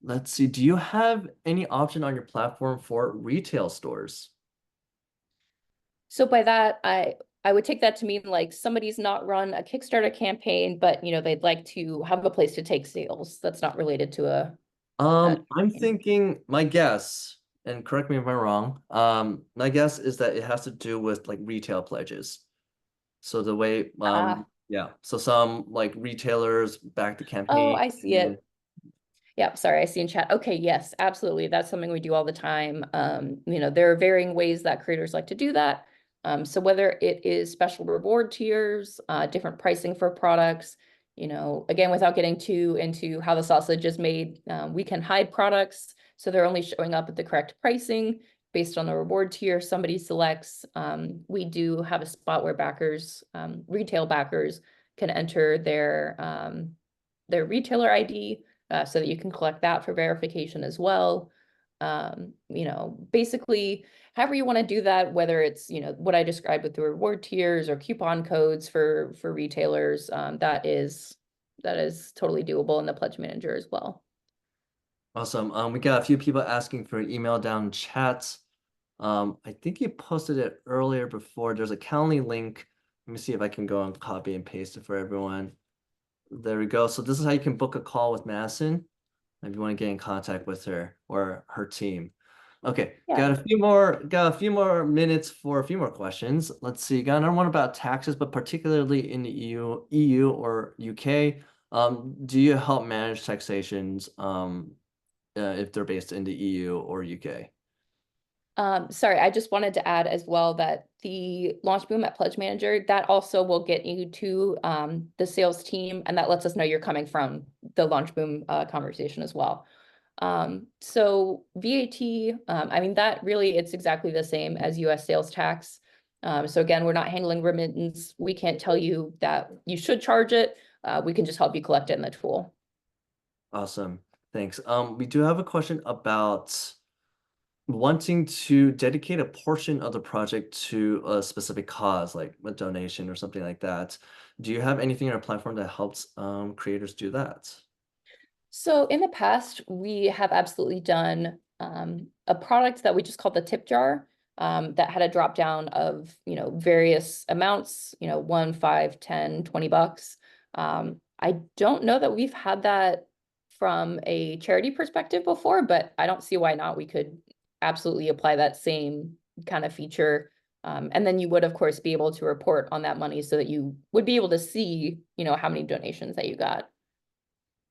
Let's see. Do you have any option on your platform for retail stores? So by that, I would take that to mean like somebody's not run a Kickstarter campaign, but you know, they'd like to have a place to take sales. That's not related to a I'm campaign. thinking my guess, and correct me if I'm wrong, my guess is that it has to do with like retail pledges. So the way, Ah, yeah, so some like retailers back the oh, campaign I see and then it. Yeah, sorry, I see in chat. Okay, yes, absolutely. That's something we do all the time. You know, there are varying ways that creators like to do that. So whether it is special reward tiers, different pricing for products, Again, without getting too into how the sausage is made, we can hide products so they're only showing up at the correct pricing based on the reward tier somebody selects. We do have a spot where backers, retail backers, can enter their retailer ID so that you can collect that for verification as well. Basically, however you want to do that, whether it's, what I described with the reward tiers or coupon codes for retailers, that is totally doable in the Pledge Manager as well. Awesome. We got a few people asking for an email down in chat. I think you posted it earlier before. There's a Calendly link. Let me see if I can go and copy and paste it for everyone. There we go. So this is how you can book a call with Madison if you want to get in contact with her or her team. Okay, Yeah. got a few more minutes for a few more questions. Let's see. Got another one about taxes, but particularly in the EU or UK. Do you help manage taxations if they're based in the EU or UK? Sorry, I just wanted to add as well that the Launch Boom at PlegeManager, that also will get you to the sales team, and that lets us know you're coming from the Launch Boom conversation as well. So VAT, I mean, that really, it's exactly the same as US sales tax. So again, we're not handling remittance. We can't tell you that you should charge it. We can just help you collect it in the tool. Awesome. Thanks. We do have a question about wanting to dedicate a portion of the project to a specific cause, like a donation or something like that. Do you have anything in our platform that helps creators do that? So in the past, we have absolutely done a product that we just called the tip jar, that had a drop down of, various amounts, 1, 5, 10, $20. I don't know that we've had that from a charity perspective before, but I don't see why not. We could absolutely apply that same kind of feature. And then you would, of course, be able to report on that money so that you would be able to see, how many donations that you got.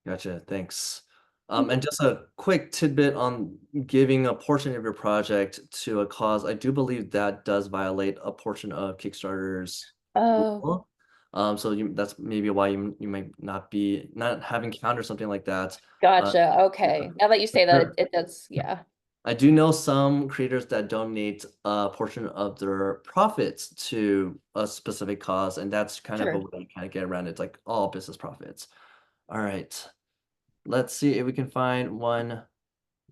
Gotcha. Thanks. Mhm. And just a quick tidbit on giving a portion of your project to a cause. I do believe that does violate a portion of Kickstarter's Oh, rule. So that's maybe why you might not have encountered something like that. gotcha. Yeah. Okay. Now that you say that, it does, yeah. I do know some creators that donate a portion of their profits to a specific cause, and that's kind of a Sure. way to kind of get around it. It's like all business profits. All right. Let's see if we can find one.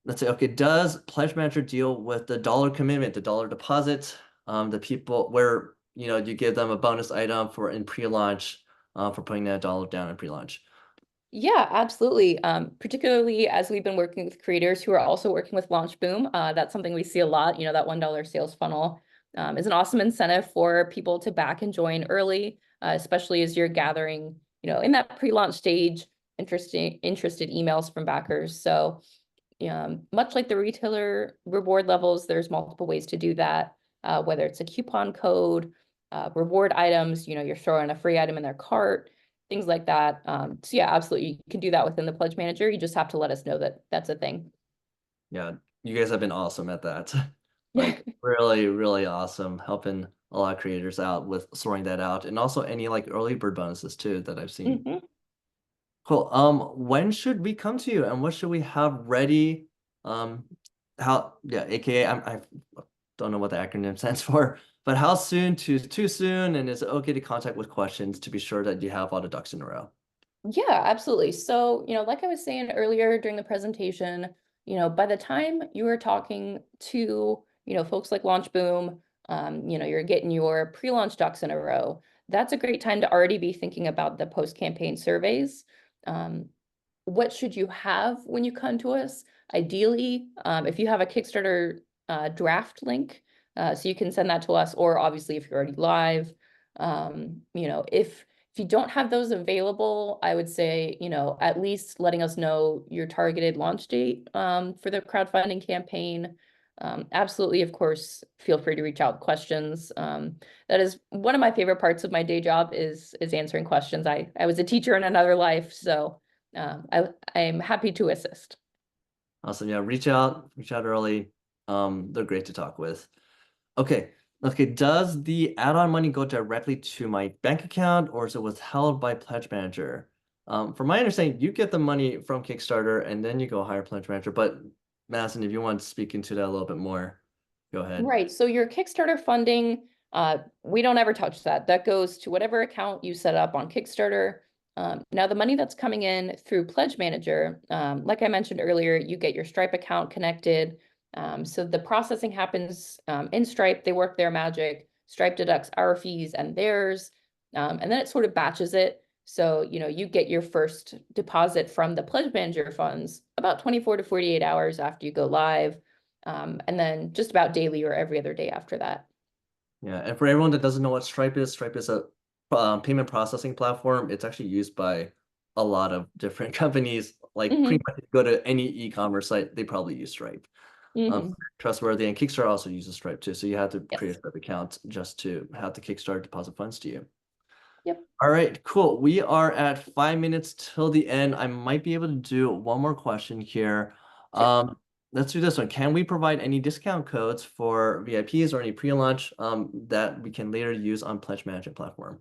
Let's say, okay, does Pledge Manager deal with the dollar commitment, the dollar deposit? The people where you give them a bonus item for in pre-launch, for putting that dollar down in pre-launch. Yeah, absolutely. Particularly as we've been working with creators who are also working with Launch Boom. That's something we see a lot. That $1 sales funnel is an awesome incentive for people to back and join early, especially as you're gathering, in that pre-launch stage, interested emails from backers. So much like the retailer reward levels, there's multiple ways to do that, whether it's a coupon code, reward items, you're throwing a free item in their cart, things like that. So yeah, absolutely. You can do that within the Pledge Manager. You just have to let us know that that's a thing. Yeah, you guys have been awesome at that. Like really, really awesome, helping a lot of creators out with sorting that out, and also any like early bird bonuses too that I've seen. Mhm. Cool. When should we come to you, and what should we have ready? Um, yeah, AKA, I don't know what the acronym stands for, but how soon too soon, and is it okay to contact with questions to be sure that you have all the ducks in a row? Yeah, absolutely. So, like I was saying earlier during the presentation, by the time you are talking to, folks like Launch Boom, you're getting your pre-launch ducks in a row. That's a great time to already be thinking about the post-campaign surveys. Um, what should you have when you come to us? Ideally, if you have a Kickstarter draft link, so you can send that to us, or obviously if you're already live, if you don't have those available, I would say, at least letting us know your targeted launch date for the crowdfunding campaign. Absolutely, of course, feel free to reach out with questions. That is one of my favorite parts of my day job is answering questions. I was a teacher in another life, so I'm happy to assist. Awesome. Yeah, reach out early. They're great to talk with. Okay. Okay. Does the add-on money go directly to my bank account or is it withheld by Pledge Manager? From my understanding, you get the money from Kickstarter and then you go hire Pledge Manager. But Madison, if you want to speak into that a little bit more, go ahead. Right. So your Kickstarter funding, we don't ever touch that. That goes to whatever account you set up on Kickstarter. Now, the money that's coming in through PlegeManager, like I mentioned earlier, you get your Stripe account connected. So the processing happens in Stripe. They work their magic. Stripe deducts our fees and theirs, and then it sort of batches it. So, you get your first deposit from the PlegeManager funds about 24 to 48 hours after you go live. And then just about daily or every other day after that. Yeah, and for everyone that doesn't know what Stripe is a payment processing platform. It's actually used by a lot of different companies. Like pretty Hmm. much if you go to any e-commerce site, they probably use Stripe. Hmm. Trustworthy, and Kickstarter also uses Stripe too. So you have to create a Yes. Stripe account just to have the Kickstarter deposit funds to you. Yep. All right, cool. We are at 5 minutes till the end. I might be able to do one more question here. Sure. Let's do this one. Can we provide any discount codes for VIPs or any pre-launch that we can later use on Pledge Management platform?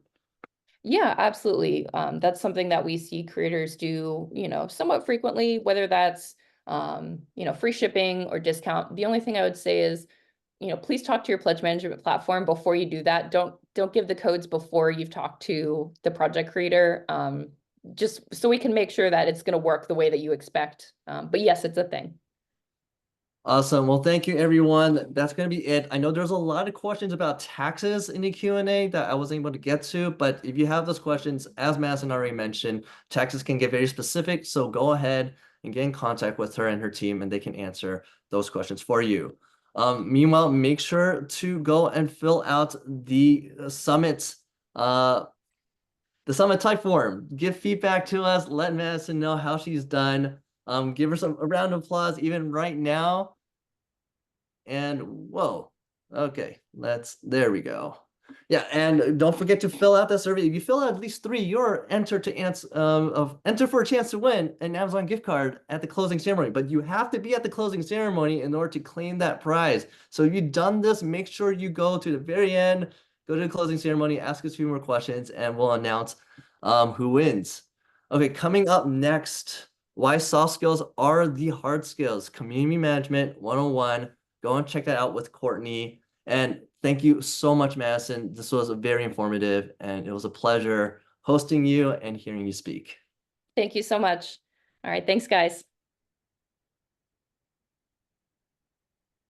Yeah, absolutely. That's something that we see creators do, somewhat frequently, whether that's, free shipping or discount. The only thing I would say is, please talk to your pledge management platform before you do that. Don't give the codes before you've talked to the project creator. Just so we can make sure that it's going to work the way that you expect. But yes, it's a thing. Awesome. Well, thank you, everyone. That's going to be it. I know there's a lot of questions about taxes in the Q&A that I wasn't able to get to, but if you have those questions, as Madison already mentioned, taxes can get very specific. So go ahead and get in contact with her and her team, and they can answer those questions for you. Meanwhile, make sure to go and fill out the summit type form. Give feedback to us. Let Madison know how she's done. Give her a round of applause even right now. And whoa, okay, there we go. Yeah, and don't forget to fill out that survey. If you fill out at least 3, you're entered to enter for a chance to win an Amazon gift card at the closing ceremony. But you have to be at the closing ceremony in order to claim that prize. So if you've done this, make sure you go to the very end, go to the closing ceremony, ask us a few more questions, and we'll announce who wins. Okay, coming up next, why soft skills are the hard skills. Community Management 101. Go and check that out with Courtney. And thank you so much, Madison. This was very informative, and it was a pleasure hosting you and hearing you speak. Thank you so much. All right. Thanks, guys.